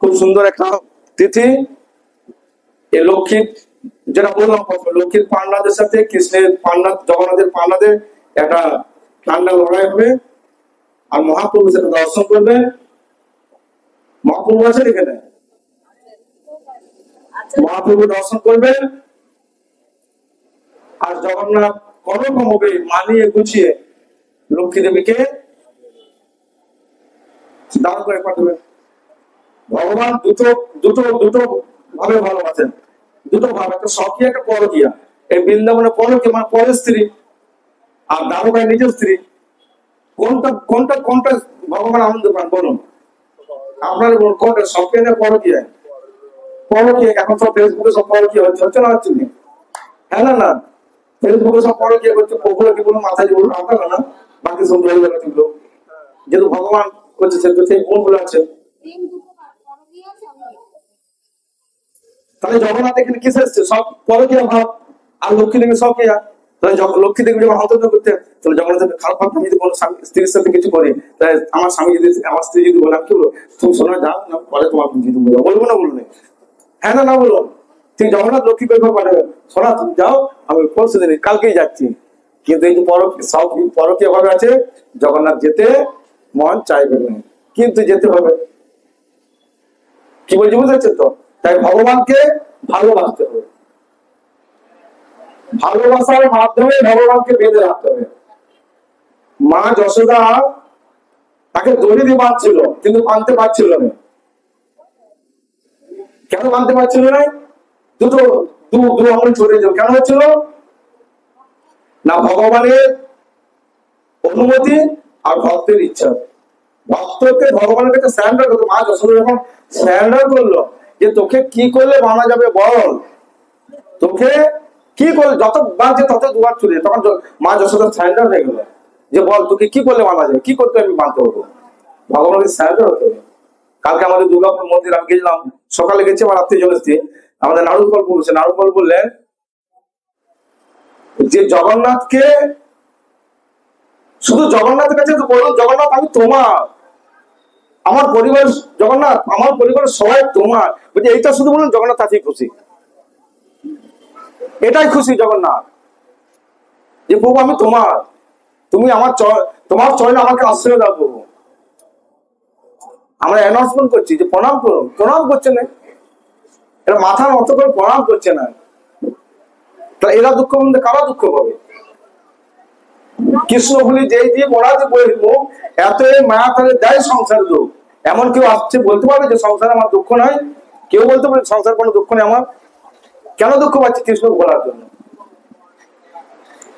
খুব সুন্দর একটা তিথি। এই লক্ষ্মী, যেটা বললাম, লক্ষ্মীর পান্ডাদের সাথে কৃষ্ণের পান্ডা, জগন্নাথের পান্ডাদের একটা ঠান্ডা লড়াই হবে, আর মহাপ্রভু সেটা দর্শন করবে। মহাপ্রভু আছে এখানে, মহাপ্রভু দর্শন করবে, আর জগন্নাথ কোনরকম ভাবে মানিয়ে গুছিয়ে লক্ষ্মী দেবীকে দান করে পাঠাবে। ভগবান দুটো দুটো দুটো ভাবে ভালোবাসেন, দুটো ভাব, একটা স্বকীয় একটা পরকীয়া। এই বৃন্দাবনে পরকীয়া মানে পরের স্ত্রী, আর দ্বারকায় নিজের স্ত্রী। কোনটা কোনটা কোনটা ভগবান আনন্দ পান বলুন? আপনারা বলুন কোনটা স্বকীয় না পরকীয়া? পরকীয়া। এখন সব ফেসবুকে সব পরকীয়া হচ্ছে, হচ্ছে না হচ্ছে না? হ্যাঁ না না, ফেসবুকে সব পরকীয়া করছে, ওগুলো কি বলুন মাথায় বলুন আপনারা না, বাকি সব হয়ে গেল কিন্তু যেহেতু ভগবান করছে সেহেতু সেই গুণগুলো আছে। তাহলে জগন্নাথ এখানে কিসে এসছে? সব পরকীয়া ভাব। আর লক্ষ্মী দেবী সব কিয়া। তাহলে লক্ষ্মী দেবী যখন হন্তত করতে, তাহলে জগন্নাথের খারাপ ভাব যদি কোনো স্ত্রীর সাথে কিছু করে, তাহলে আমার স্বামী যদি, আমার স্ত্রী যদি বলে, আমি কি বলবো? তুমি শোনা যাও না, পরে তোমার যদি বলবো না, বলবো না? হ্যাঁ না না বলো? ঠিক জগন্নাথ লক্ষ্মী করে পাঠাবে, শোনা তুমি যাও, আমি পরশু দিন কালকেই যাচ্ছি। কিন্তু এই যে সব পরকীয় ভাবে আছে, জগন্নাথ যেতে মন চাইবে না, কিন্তু যেতে হবে। কি বলছি বুঝতে পারছেন তো? তাই ভগবানকে ভালোবাসতে হবে, ভালোবাসার মাধ্যমে ভগবানকে বেঁধে রাখতে হবে। মা যশোদা তাকে দড়ি দিয়ে বাঁধছিল, কিন্তু বাঁধতে পারছিল না। কেন বাঁধতে পারছিল না? দুটো দু আঙুল ছড়িয়ে যাও। কেন হচ্ছিল না? ভগবানের অনুমতি আর ভক্তের ইচ্ছা। ভক্তকে ভগবানের কাছে স্যারেন্ডার করতো। মা যশোদা যখন স্যারেন্ডার করলো যে তোকে কি করলে মানা যাবে বল, তোকে কি করলে, যত বাঁধছে তত দুবার চলে, তখন মা যশোদা স্যারেন্ডার হয়ে গেল যে বল তোকে কি করলে মানা যাবে, কি করতে আমি মানতে হবো। ভগবানের স্যারেন্ডার হতে হবে। কালকে আমাদের দুর্গাপুর মন্দির আমি গেছিলাম, সকালে গেছি আমার আত্মীয় জন এসেছে, আমাদের নারুগোপাল বলছে, নারুগোপাল বললেন যে জগন্নাথকে শুধু জগন্নাথের কাছে বলুন, জগন্নাথ আমি তোমার, আমার পরিবার জগন্নাথ, আমার পরিবারের সবাই তোমার। বলছে এইটা শুধু বলুন, জগন্নাথ তাতেই খুশি, এটাই খুশি জগন্নাথ যে প্রভু আমি তোমার, তুমি আমার তোমার চরণে আমাকে আশ্রয় দাও প্রভু। আমরা অ্যানাউন্সমেন্ট করছি যে প্রণাম করুন, প্রণাম করছে না, এরা মাথা নত করে প্রণাম করছে না। তাহলে এরা দুঃখ বলতে কারা দুঃখ পাবে? কৃষ্ণ বলি যেই দিয়ে মরাতে বইব, এত মায়া তাহলে দেয় সংসার দুঃখ। এমন কেউ আসছে বলতে পারবে যে সংসারে আমার দুঃখ নাই? কেউ বলতে পারে সংসার কোনো দুঃখ নেই আমার? কেন দুঃখ পাচ্ছি? কৃষ্ণ বলার জন্য।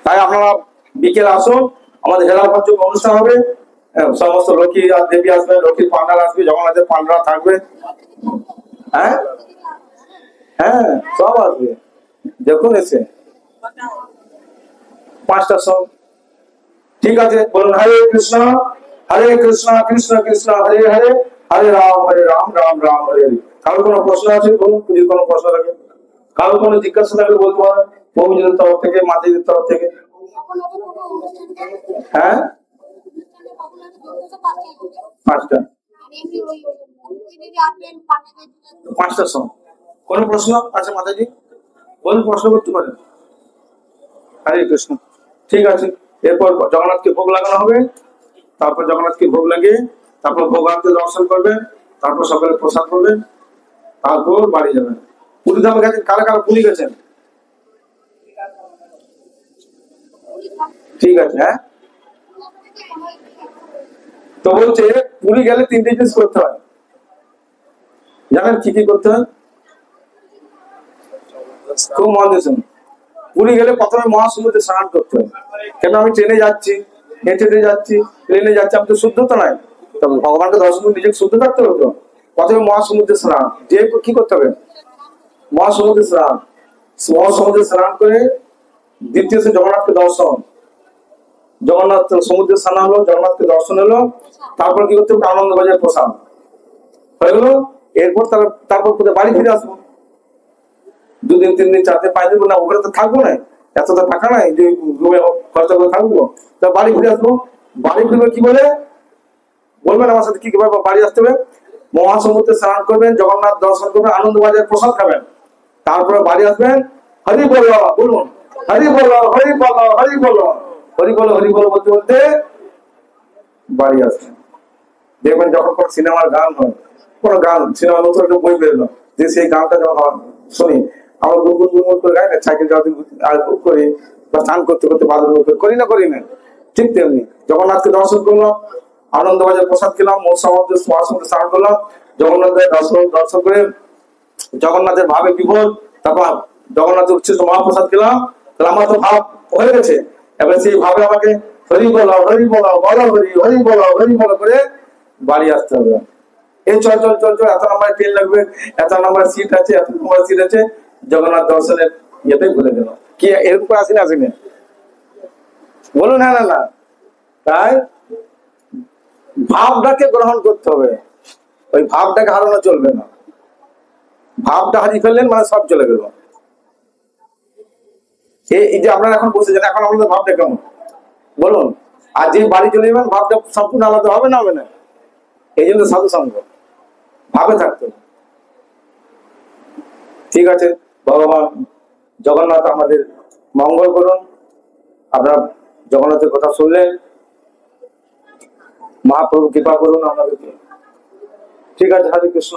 তাই আপনারা বিকেল আসুন, আমাদের হেলা পঞ্চমী অনুষ্ঠান হবে, সমস্ত লক্ষ্মী আর দেবী আসবে, লক্ষ্মীর পান্ডার আসবে, জগন্নাথের পান্ডারা থাকবে। হ্যাঁ হ্যাঁ সব আসবে, দেখুন এসে 5টার সব। ঠিক আছে, বলুন হরে কৃষ্ণ কৃষ্ণ কৃষ্ণ হরে হরে, হরে রাম রাম রাম হরে হরে। কারো কোনো প্রশ্ন আছে বলুন, যদি কোনো প্রশ্ন থাকে, কারো কোনো জিজ্ঞাসা থাকলে বলতে পারেন, প্রভুজির তরফ থেকে, মাতাজির তরফ থেকে। হ্যাঁ 5টা, 5টার সময়। কোনো প্রশ্ন আছে মাতাজি? বলুন, প্রশ্ন করতে পারেন। হরে কৃষ্ণ। ঠিক আছে, এরপর জগন্নাথকে ভোগ লাগানো হবে, তারপর জগন্নাথকে ভোগ লাগিয়ে তারপর ভগবানকে দর্শন করবেন, তারপর সকালে প্রসাদ করবেন, তারপর বাড়ি যাবেন। পুরী ধামে গেছেন? কারা কারা পুরী গেছেন? ঠিক আছে। হ্যাঁ, তো বলছে পুরী গেলে 3টে জিনিস করতে হয়, জানেন কি কি করতে হয়? খুব মন দিয়েছেন। পুরী গেলে প্রথমে মহাসমুদ্রে স্নান করতে হয়। কেন? আমি ট্রেনে যাচ্ছি, হেঁটে যাচ্ছি, প্লেনে যাচ্ছি, আমি তো শুদ্ধ তো নাই, তবে ভগবানকে দর্শন করে নিজেকে শুদ্ধ থাকতে হবে। তো প্রথমে মহাসমুদ্রে স্নান, যে কি করতে হবে? মহাসমুদ্রে স্নান, মহাসমুদ্রে স্নান করে দ্বিতীয় জগন্নাথকে দর্শন। জগন্নাথ সমুদ্রে স্নান হলো, জগন্নাথকে দর্শন হলো, তারপর কি করতে হবে? আনন্দবাজার প্রসাদ হয়ে গেল। এরপর তারপর কোথায় বাড়ি ফিরে আসবো। 2 দিন 3 দিন 4 দিন 5 দিন না, ওখানে তো থাকবো না, এত তো টাকা নাই যে রুমে খরচা করে থাকবো। তা বাড়ি ফিরে আসবো। বাড়ি ফিরবে কি বলে বলবেন আমার সাথে? কি কিভাবে বাড়ি আসতে হবে? মহাসমুদ্রে স্নান করবেন, জগন্নাথ দর্শন করবেন, আনন্দবাজার প্রসাদ খাবেন, তারপরে বাড়ি আসবেন। হরি বল বলুন, হরি বল হরি বল হরি বল হরি বল হরি বল বলতে বলতে বাড়ি আসবেন। দেখবেন যখন কোনো সিনেমার গান হয়, কোনো গান সিনেমা নতুন একটা বই বেরোলো, যে সেই গানটা যখন শুনি আমরা গুনগুন গুনগুন করে গাই না, সাইকেল চালাতে করি বা স্নান করতে করতে বাদল করি না ঠিক তেমনি জগন্নাথকে দর্শন করলাম, আনন্দবাজার প্রসাদ খেলাম, মহাসমুদ্রে স্নান করলাম, জগন্নাথের দর্শন করে জগন্নাথের ভাবে বিভোর তারপর জগন্নাথ উচ্ছিষ্ট মহাপ্রসাদ খেলাম, তাহলে আমার তো ভাব হয়ে গেছে। এবার সেই ভাবে আমাকে হরি বলাও হরি বলাও বলো হরি, হরি বলাও হরি বলো করে বাড়ি আসতে হবে। এই চল চল চল চল, এত নাম্বার ট্রেন লাগবে, এত নাম্বার সিট আছে, এত নাম্বার সিট আছে, জগন্নাথ দর্শনের ইয়েতে ভুলে গেল। কি এরকম করে আসেনি আসেনি? বলুন হ্যাঁ না না? তাই ভাবটাকে গ্রহণ করতে হবে, ওই ভাবটাকে হারানো চলবে না। ভাবটা হারিয়ে ফেললেন মানে সব চলে গেল। এই যে আপনারা এখন বসেছেন, এখন আমাদের ভাবটা কেমন বলুন? আর যে বাড়ি চলে যাবেন ভাবটা সম্পূর্ণ আলাদা হবে না হবে না? এই জন্য সাধু সঙ্গ ভাবে থাকতে। ঠিক আছে, ভগবান জগন্নাথ আমাদের মঙ্গল করুন। আপনারা জগন্নাথের কথা শুনলেন, মহাপ্রভু কৃপা করুন আমাদেরকে। ঠিক আছে, হরে কৃষ্ণ।